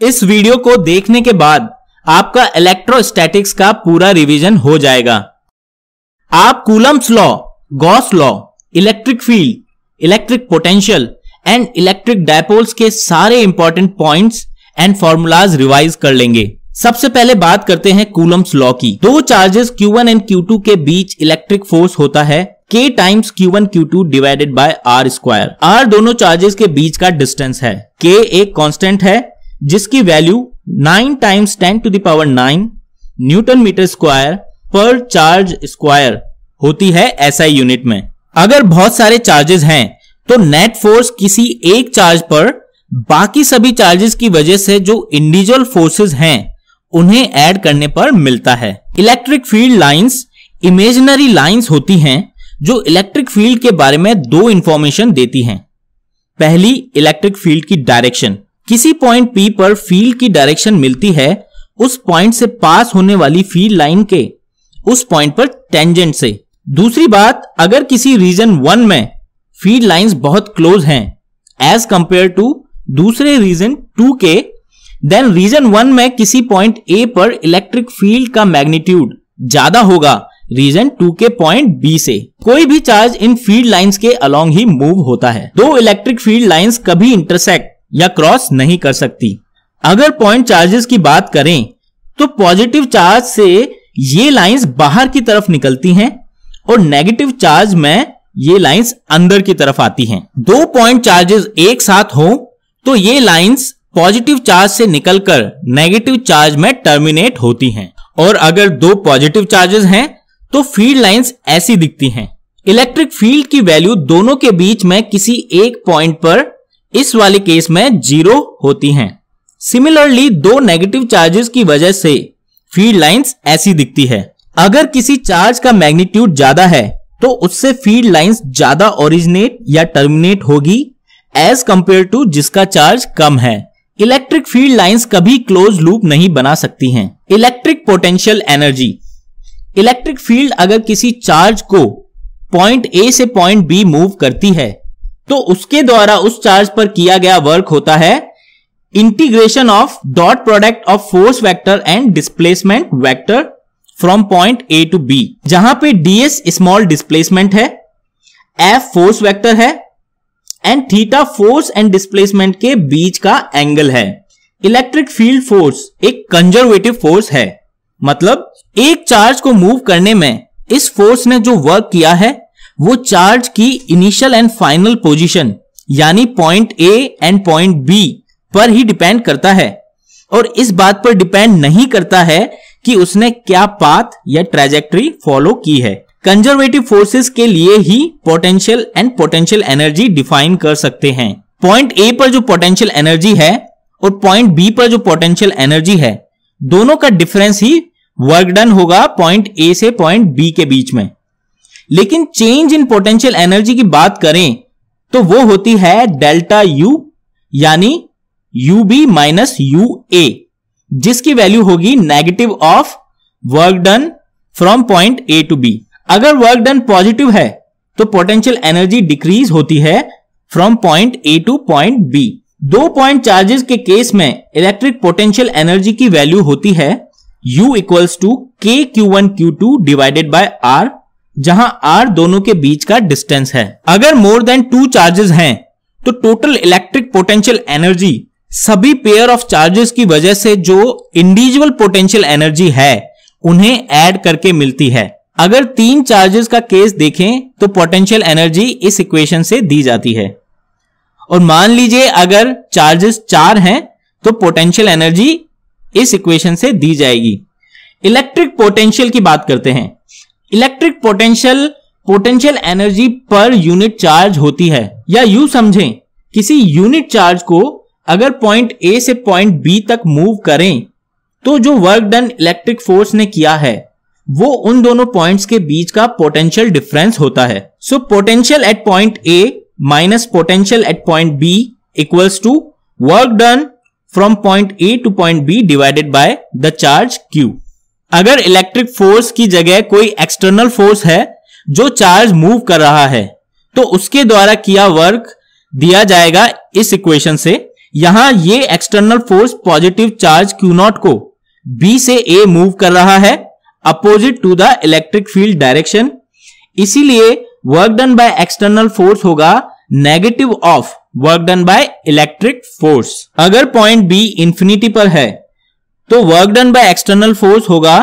इस वीडियो को देखने के बाद आपका इलेक्ट्रोस्टैटिक्स का पूरा रिवीजन हो जाएगा। आप Coulomb's law, Gauss law, electric field, electric potential and electric dipoles के सारे important points and formulas revise कर लेंगे। सबसे पहले बात करते हैं कूलम्ब्स लॉ की। दो चार्जेस Q1 एंड Q2 के बीच इलेक्ट्रिक फोर्स होता है K times Q1 Q2 divided by R square. R दोनों चार्जेस के बीच का डिस्टेंस है। K एक कांस्टेंट है जिसकी value 9 times 10 to the power 9 newton metre square पर चार्ज स्क्वायर होती है SI यूनिट में। अगर बहुत सारे चार्जेस हैं तो नेट फोर्स किसी एक चार्ज पर बाकी सभी चार्जेस की वजह से जो इंडिविजुअल फोर्सेस हैं उन्हें ऐड करने पर मिलता है। Electric field lines imaginary lines होती हैं जो इलेक्ट्रिक फील्ड के बारे में दो इंफॉर्मेशन देती हैं। पहली, इलेक्ट्रिक फील्ड की डायरेक्शन। किसी पॉइंट P पर फील्ड की डायरेक्शन मिलती है उस पॉइंट से पास होने वाली फील्ड लाइन के उस पॉइंट पर टेंजेंट से। दूसरी बात, अगर किसी रीजन 1 में फील्ड लाइंस बहुत क्लोज हैं एज कंपेयर टू दूसरे रीजन 2 के, देन रीजन 1 में किसी पॉइंट A पर इलेक्ट्रिक फील्ड का मैग्नीट्यूड ज्यादा होगा रीजन 2 के पॉइंट B से। कोई भी चार्ज इन फील्ड लाइंस के अलोंग ही मूव होता है। दो इलेक्ट्रिक फील्ड लाइंस कभी इंटरसेक्ट या क्रॉस नहीं कर सकती। अगर पॉइंट चार्जेस की बात करें तो पॉजिटिव चार्ज से ये लाइंस बाहर की तरफ निकलती हैं और नेगेटिव चार्ज में ये लाइंस अंदर की तरफ आती हैं। दो पॉइंट चार्जेस एक साथ हो तो ये लाइंस पॉजिटिव चार्ज से निकलकर नेगेटिव चार्ज में टर्मिनेट होती हैं। और अगर दो पॉजिटिव चार्जेस हैं तो फील्ड लाइंस ऐसी दिखती हैं। इलेक्ट्रिक फील्ड की वैल्यू दोनों के बीच में किसी एक पॉइंट पर इस वाले केस में 0 होती हैं। सिमिलरली दो नेगेटिव चार्जेस की वजह से फील्ड लाइंस ऐसी दिखती है। अगर किसी चार्ज का मैग्नीट्यूड ज्यादा है तो उससे फील्ड लाइंस ज्यादा ओरिजिनेट या टर्मिनेट होगी एज कंपेयर टू जिसका चार्ज कम है। इलेक्ट्रिक फील्ड लाइंस कभी क्लोज लूप नहीं बना सकती हैं। Electric potential energy. Electric field अगर किसी चार्ज को पॉइंट A से पॉइंट B मूव करती है तो उसके द्वारा उस चार्ज पर किया गया वर्क होता है integration of dot product of force vector and displacement vector from point A to B, जहां पे ds स्मॉल डिस्प्लेसमेंट है, F फोर्स वेक्टर है and theta force and displacement के बीच का एंगल है। इलेक्ट्रिक फील्ड फोर्स एक कंजर्वेटिव फोर्स है, मतलब एक चार्ज को मूव करने में इस फोर्स ने जो वर्क किया है वो चार्ज की इनिशियल एंड फाइनल पोजीशन यानी point A and point B पर ही डिपेंड करता है और इस बात पर डिपेंड नहीं करता है कि उसने क्या पाथ या ट्रैजेक्टरी फॉलो की है। कंजर्वेटिव फोर्सेस के लिए ही potential and potential energy define कर सकते हैं। पॉइंट A पर जो पोटेंशियल एनर्जी है और पॉइंट B पर जो पोटेंशियल एनर्जी है दोनों का डिफरेंस ही वर्क डन होगा पॉइंट A से पॉइंट B के बीच में। लेकिन चेंज इन पोटेंशियल एनर्जी की बात करें तो वो होती है डेल्टा U यानी UB माइनस UA, जिसकी वैल्यू होगी negative of work done from point A to B। अगर वर्क डन पॉजिटिव है तो पोटेंशियल एनर्जी डिक्रीज होती है from point A to point B। दो पॉइंट चार्जेस के केस में इलेक्ट्रिक पोटेंशियल एनर्जी की वैल्यू होती है U equals to K Q1 Q2 divided by R, जहां R दोनों के बीच का डिस्टेंस है। अगर मोर देन 2 चार्जेस हैं तो टोटल इलेक्ट्रिक पोटेंशियल एनर्जी सभी पेयर ऑफ चार्जेस की वजह से जो इंडिविजुअल पोटेंशियल एनर्जी है उन्हें ऐड करके मिलती है। अगर 3 चार्जेस का केस देखें तो पोटेंशियल एनर्जी इस इक्वेशन से दी जाती है और मान लीजिए अगर चार्जेस 4 हैं तो पोटेंशियल एनर्जी इस इक्वेशन से दी जाएगी। इलेक्ट्रिक पोटेंशियल की बात करते हैं। Electric potential energy per unit charge होती है, या यूं समझें किसी यूनिट चार्ज को अगर पॉइंट A से पॉइंट B तक मूव करें तो जो वर्क डन इलेक्ट्रिक फोर्स ने किया है वो उन दोनों पॉइंट्स के बीच का पोटेंशियल डिफरेंस होता है। So potential at point A minus potential at point B equals to work done from point A to point B divided by the charge Q। अगर इलेक्ट्रिक फोर्स की जगह कोई एक्सटर्नल फोर्स है जो charge move कर रहा है तो उसके द्वारा किया वर्क दिया जाएगा इस इक्वेशन से, यहां ये external force positive charge Q0 को B से A मूव कर रहा है opposite to the electric field direction. इसीलिए work done by external force होगा negative of work done by electric force. अगर पॉइंट B इंफिनिटी पर है तो work done by external force होगा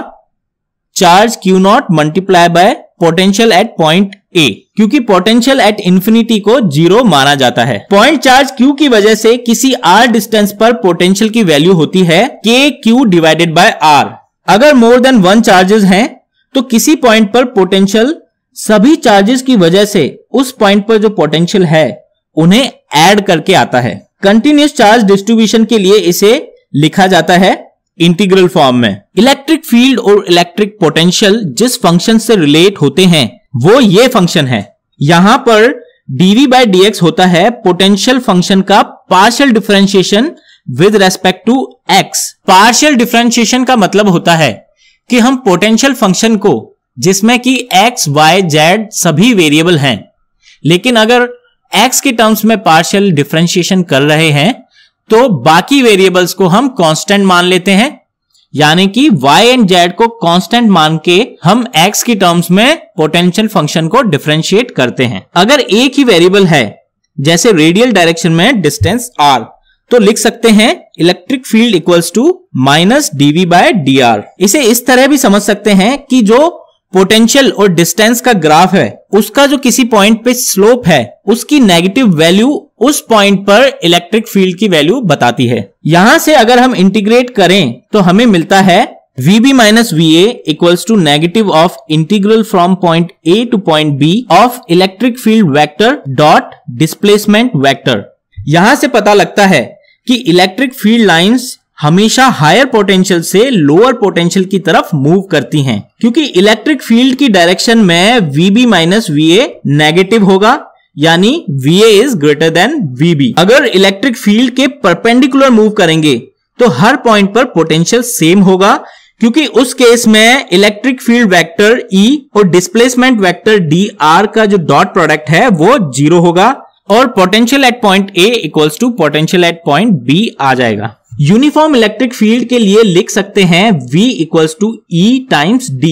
charge Q0 multiply by potential at point A, क्योंकि potential at infinity को 0 माना जाता है। पॉइंट चार्ज Q की वजह से किसी r डिस्टेंस पर पोटेंशियल की वैल्यू होती है KQ डिवाइडेड बाय R। अगर मोर देन 1 चार्जेस हैं तो किसी पॉइंट पर पोटेंशियल सभी चार्जेस की वजह से उस पॉइंट पर जो पोटेंशियल है उन्हें ऐड करके आता है। कंटिन्यूअस चार्ज डिस्ट्रीब्यूशन के लिए इसे लिखा जाता है इंटीग्रल फॉर्म में। इलेक्ट्रिक फील्ड और इलेक्ट्रिक पोटेंशियल जिस फंक्शन से रिलेट होते हैं वो ये फंक्शन है। यहां पर dv बाय dx होता है पोटेंशियल फंक्शन का partial differentiation with respect to x। Partial differentiation का मतलब होता है कि हम पोटेंशियल फंक्शन को, जिसमें कि x, y, z सभी वेरिएबल हैं, लेकिन अगर x के टर्म्स में पार्शियल डिफरेंशिएशन कर रहे हैं तो बाकी वेरिएबल्स को हम कांस्टेंट मान लेते हैं, यानी कि y एंड z को कांस्टेंट मान के हम x की टर्म्स में पोटेंशियल फंक्शन को डिफरेंशिएट करते हैं। अगर एक ही वेरिएबल है, जैसे रेडियल डायरेक्शन में डिस्टेंस r, तो लिख सकते हैं electric field equals to minus dv by dr। इसे इस तरह भी समझ सकते हैं कि जो पोटेंशियल और डिस्टेंस का ग्राफ है उसका जो किसी पॉइंट पे स्लोप है उसकी नेगेटिव वैल्यू उस पॉइंट पर इलेक्ट्रिक फील्ड की वैल्यू बताती है। यहां से अगर हम इंटीग्रेट करें तो हमें मिलता है VB minus VA equals to negative of integral from point A to point B of electric field vector dot displacement vector. यहां से पता लगता है कि इलेक्ट्रिक फील्ड लाइंस हमेशा हायर पोटेंशियल से लोअर पोटेंशियल की तरफ मूव करती हैं, क्योंकि इलेक्ट्रिक फील्ड की डायरेक्शन में VB माइनस VA नेगेटिव होगा, यानी VA is greater than VB। अगर इलेक्ट्रिक फील्ड के परपेंडिकुलर मूव करेंगे तो हर पॉइंट पर पोटेंशियल सेम होगा, क्योंकि उस केस में इलेक्ट्रिक फील्ड वेक्टर E और डिस्प्लेसमेंट वेक्टर dr का जो डॉट प्रोडक्ट है वो 0 होगा और potential at point A equals to potential at point B आ जाएगा। यूनिफॉर्म इलेक्ट्रिक फील्ड के लिए लिख सकते हैं V equals to E times D,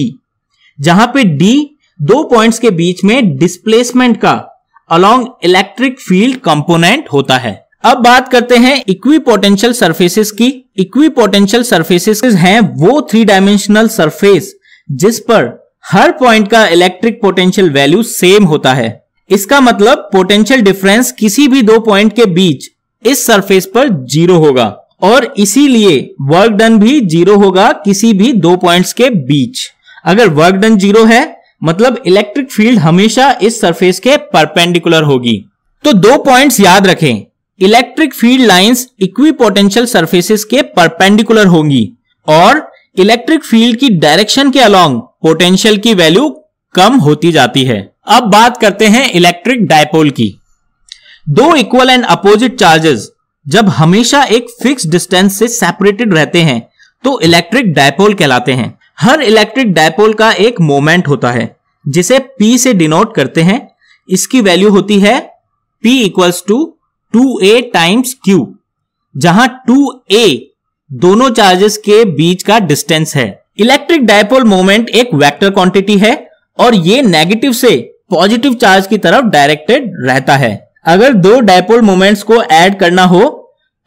जहां पे D दो पॉइंट्स के बीच में डिस्प्लेसमेंट का अलोंग इलेक्ट्रिक फील्ड कंपोनेंट होता है। अब बात करते हैं इक्विपोटेंशियल सरफेसेस की। इक्विपोटेंशियल सरफेसेस हैं वो 3 डायमेंशनल सरफेस जिस पर हर पॉइंट का इलेक्ट्रिक पोटेंशियल वैल्यू सेम होता है। इसका मतलब पोटेंशियल डिफरेंस किसी भी दो पॉइंट के बीच इस सरफेस पर 0 होगा और इसीलिए वर्क डन भी 0 होगा किसी भी दो पॉइंट्स के बीच। अगर वर्क डन 0 है मतलब इलेक्ट्रिक फील्ड हमेशा इस सरफेस के परपेंडिकुलर होगी। तो 2 पॉइंट्स याद रखें, electric field lines equipotential surfaces के परपेंडिकुलर होंगी और इलेक्ट्रिक फील्ड की डायरेक्शन के अलोंग पोटेंशियल की वैल्यू कम होती जाती है। अब बात करते हैं इलेक्ट्रिक डायपोल की। दो इक्वल एंड अपोजिट चार्जेस जब हमेशा एक फिक्स डिस्टेंस से सेपरेटेड रहते हैं तो इलेक्ट्रिक डायपोल कहलाते हैं। हर इलेक्ट्रिक डायपोल का एक मोमेंट होता है जिसे P से डिनोट करते हैं। इसकी वैल्यू होती है P equals to 2A times Q, जहां 2A दोनों चार्जेस के बीच का डिस्टेंस है। इलेक्ट्रिक डायपोल मोमेंट एक वेक्टर क्वांटिटी है और ये नेगेटिव से पॉजिटिव चार्ज की तरफ डायरेक्टेड रहता है। अगर दो डायपोल मोमेंट्स को ऐड करना हो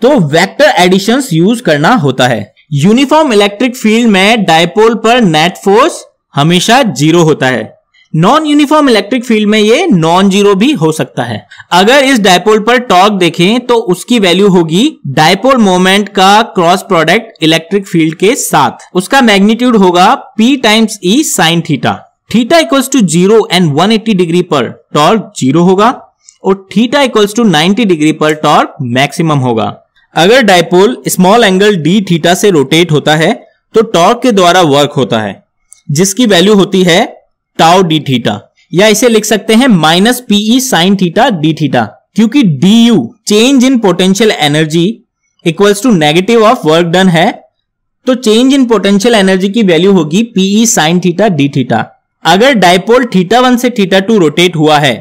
तो वेक्टर एडिशंस यूज करना होता है। यूनिफॉर्म इलेक्ट्रिक फील्ड में डायपोल पर नेट फोर्स हमेशा 0 होता है। नॉन यूनिफॉर्म इलेक्ट्रिक फील्ड में ये नॉन जीरो भी हो सकता है। अगर इस डायपोल पर टॉर्क देखें तो उसकी वैल्यू होगी डायपोल मोमेंट का क्रॉस प्रोडक्ट इलेक्ट्रिक फील्ड के साथ। उसका मैग्नीट्यूड होगा P times E sine theta. Theta equals to 0 and 180 degree पर टॉर्क 0 होगा और थीटा इक्वल्स टू 90 डिग्री पर टॉर्क मैक्सिमम होगा। अगर dipole small angle d theta से रोटेट होता है तो टॉर्क के द्वारा वर्क होता है जिसकी वैल्यू होती है टाउ डी थीटा, या इसे लिख सकते हैं minus PE sine theta d theta, क्योंकि du change in potential energy equals to negative of work done है तो चेंज इन पोटेंशियल एनर्जी की वैल्यू होगी PE sine theta d theta. अगर डायपोल θ1 से θ2 रोटेट हुआ है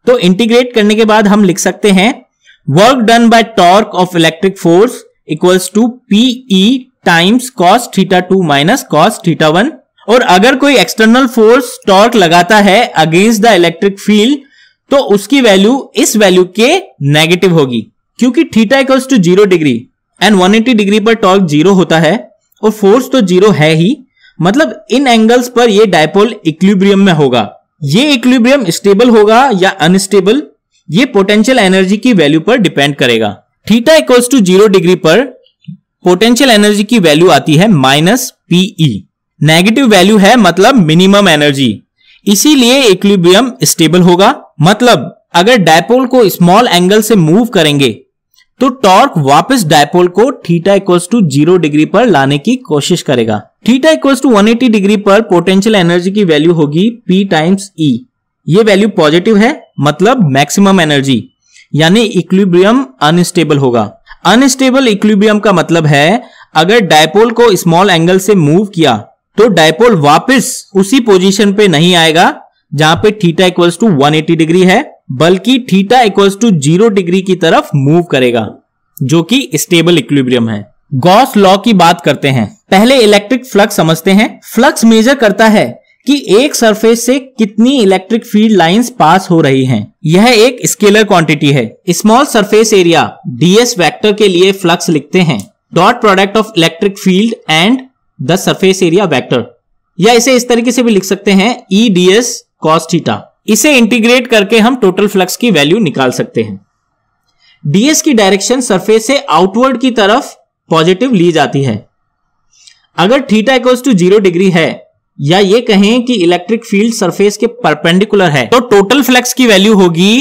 तो इंटीग्रेट करने के बाद हम लिख सकते हैं work done by torque of electric force equals to PE times cos θ2 minus cos θ1। और अगर कोई एक्सटर्नल फोर्स टॉर्क लगाता है अगेंस्ट द इलेक्ट्रिक फील्ड तो उसकी वैल्यू इस वैल्यू के नेगेटिव होगी, क्योंकि theta equals to 0 degree and 180 degree पर टॉर्क 0 होता है और फोर्स तो 0 है ही, मतलब इन एंगल्स पर ये डायपोल इक्विलिब्रियम में होगा। ये इक्विलिब्रियम स्टेबल होगा या अनस्टेबल, ये पोटेंशियल एनर्जी की वैल्यू पर डिपेंड करेगा। थीटा इक्वल्स टू 0 डिग्री पर पोटेंशियल एनर्जी की वैल्यू आती है -PE। नेगेटिव वैल्यू है मतलब मिनिमम एनर्जी, इसीलिए इक्विलिब्रियम स्टेबल होगा। मतलब अगर डायपोल को स्मॉल एंगल से मूव करेंगे तो टॉर्क वापस डायपोल को थीटा इक्वल्स टू 0 डिग्री पर लाने की कोशिश करेगा। थीटा इक्वल्स टू 180 डिग्री पर पोटेंशियल एनर्जी की वैल्यू होगी P टाइम्स E। ये वैल्यू पॉजिटिव है, मतलब मैक्सिमम एनर्जी, यानी इक्विलिब्रियम अनस्टेबल होगा। अनस्टेबल इक्विलिब्रियम का मतलब है अगर डायपोल को स्मॉल एंगल से मूव किया तो डायपोल वापस उसी पोजीशन पे नहीं आएगा जहां पे थीटा इक्वल्स टू 180 डिग्री है, बल्कि थीटा इक्वल्स टू 0 डिग्री की तरफ मूव करेगा, जो कि स्टेबल इक्विलिब्रियम है। गॉस लॉ की बात करते हैं। पहले इलेक्ट्रिक फ्लक्स समझते हैं। फ्लक्स मेजर करता है कि एक सरफेस से कितनी इलेक्ट्रिक फील्ड लाइंस पास हो रही हैं। यह एक स्केलर क्वांटिटी है। Small surface area ds vector के लिए फ्लक्स लिखते हैं dot product of electric field and the surface area vector, या इसे इस तरीके से भी लिख सकते हैं E ds cos थीटा। इसे इंटीग्रेट करके हम टोटल फ्लक्स की वैल्यू निकाल सकते हैं। ds की डायरेक्शन सरफेस से आउटवर्ड की तरफ पॉजिटिव ली जाती है। अगर थीटा इक्वल्स टू 0 डिग्री है, या ये कहें कि इलेक्ट्रिक फील्ड सरफेस के परपेंडिकुलर है, तो टोटल फ्लक्स की वैल्यू होगी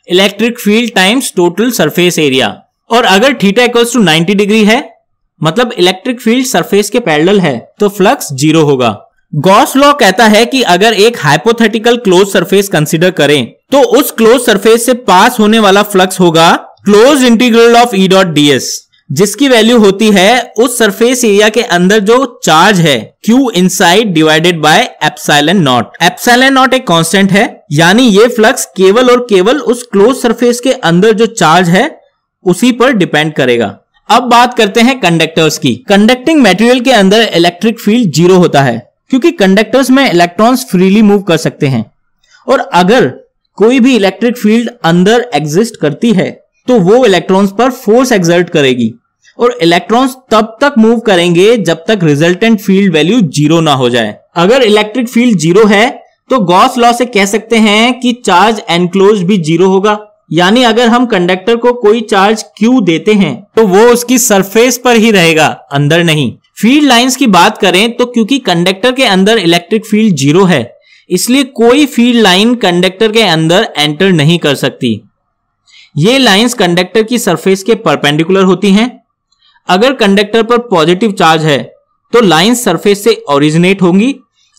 electric field times total surface area. और अगर थीटा इक्वल्स टू 90 डिग्री है, मतलब इलेक्ट्रिक फील्ड सरफेस के पैरेलल है, तो फ्लक्स 0 होगा। गॉस लॉ कहता है कि अगर एक हाइपोथेटिकल क्लोज सरफेस कंसीडर करें तो उस क्लोज सरफेस से पास होने वाला फ्लक्स होगा close integral of E dot ds, जिसकी वैल्यू होती है उस सरफेस एरिया के अंदर जो चार्ज है Q inside divided by epsilon not. Epsilon not एक कांस्टेंट है, यानी ये फ्लक्स केवल और केवल उस क्लोज सरफेस के अंदर जो चार्ज है उसी पर डिपेंड करेगा। अब बात करते हैं कंडक्टर्स की। कंडक्टिंग मटेरियल के अंदर इलेक्ट्रिक फील्ड 0 होता है, क्योंकि कंडक्टर्स में इलेक्ट्रॉन्स फ्रीली मूव कर सकते हैं, और अगर कोई भी इलेक्ट्रिक फील्ड अंदर एग्जिस्ट करती है तो वो इलेक्ट्रॉन्स पर फोर्स एक्सर्ट करेगी, और इलेक्ट्रॉन्स तब तक मूव करेंगे जब तक रिजल्टेंट फील्ड वैल्यू 0 ना हो जाए। अगर इलेक्ट्रिक फील्ड 0 है तो गॉस लॉ से कह सकते हैं कि चार्ज एनक्लोज भी 0 होगा, यानी अगर हम कंडक्टर को कोई चार्ज Q देते हैं तो वो उसकी सरफेस पर ही रहेगा, अंदर नहीं। फील्ड लाइंस की बात करें तो क्योंकि कंडक्टर के अंदर इलेक्ट्रिक फील्ड 0 है, इसलिए कोई फील्ड लाइन कंडक्टर के अंदर एंटर नहीं कर सकती। ये लाइंस कंडक्टर की सरफेस के परपेंडिकुलर होती हैं। अगर कंडक्टर पर पॉजिटिव चार्ज है तो लाइंस सरफेस से ओरिजिनेट होंगी,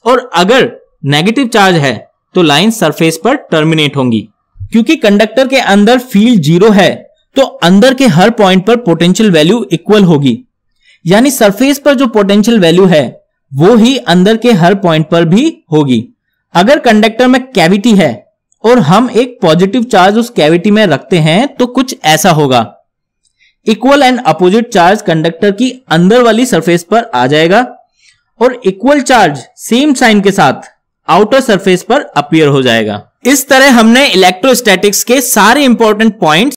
और अगर नेगेटिव चार्ज है तो लाइंस सरफेस पर टर्मिनेट होंगी। क्योंकि कंडक्टर के अंदर फील्ड 0 है तो अंदर के हर पॉइंट पर पोटेंशियल वैल्यू इक्वल होगी, यानी सरफेस पर जो पोटेंशियल वैल्यू है वो ही अंदर के हर पॉइंट पर भी होगी। अगर कंडक्टर में कैविटी है और हम एक पॉजिटिव चार्ज उस कैविटी में रखते हैं तो कुछ ऐसा होगा। Equal and opposite charge conductor की अंदर वाली सरफेस पर आ जाएगा, और इक्वल चार्ज सेम साइन के साथ आउटर सरफेस पर अपीयर हो जाएगा। इस तरह हमने इलेक्ट्रोस्टैटिक्स के सारे इंपॉर्टेंट पॉइंट्स